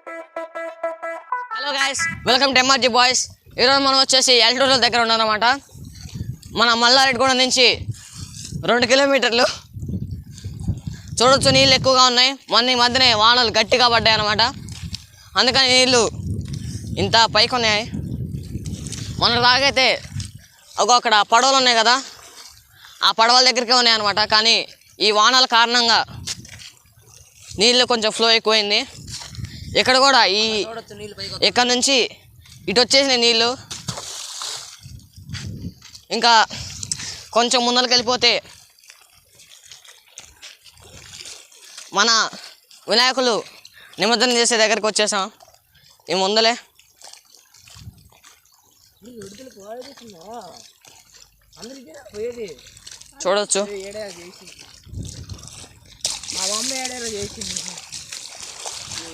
Hello guys, welcome to MRG boys. ఈరోజు మనం వచ్చేసి ఎల్టూరుల దగ్గర ఉన్నామన్నమాట. మన మల్లారెడ్డిగూడెం నుంచి 2 కిలోమీటర్లు. చూడొచ్చు, నీళ్ళు ఎక్కువగా ఉన్నాయి. మొన్న ఈ మధ్యనే వానలు గట్టిగా పడ్డాయి అన్నమాట. అందుకని నీళ్ళు ఇంత పైకి ఉన్నాయి. మన రాగైతే అక్కడ పడవలు ఉన్నాయి కదా, ఆ పడవల దగ్గరికే ఉన్నాయి అన్నమాట. కానీ ఈ వానల కారణంగా నీళ్ళు కొంచెం ఫ్లో ఎక్కువైంది. ఇక్కడ కూడా ఇక్కడ నుంచి ఇటు వచ్చేసినాయి నీళ్ళు. ఇంకా కొంచెం ముందరికి వెళ్ళిపోతే మన వినాయకులు నిమజ్జనం చేసే దగ్గరికి వచ్చేసాం. ఈ ముందలే చూడవచ్చు.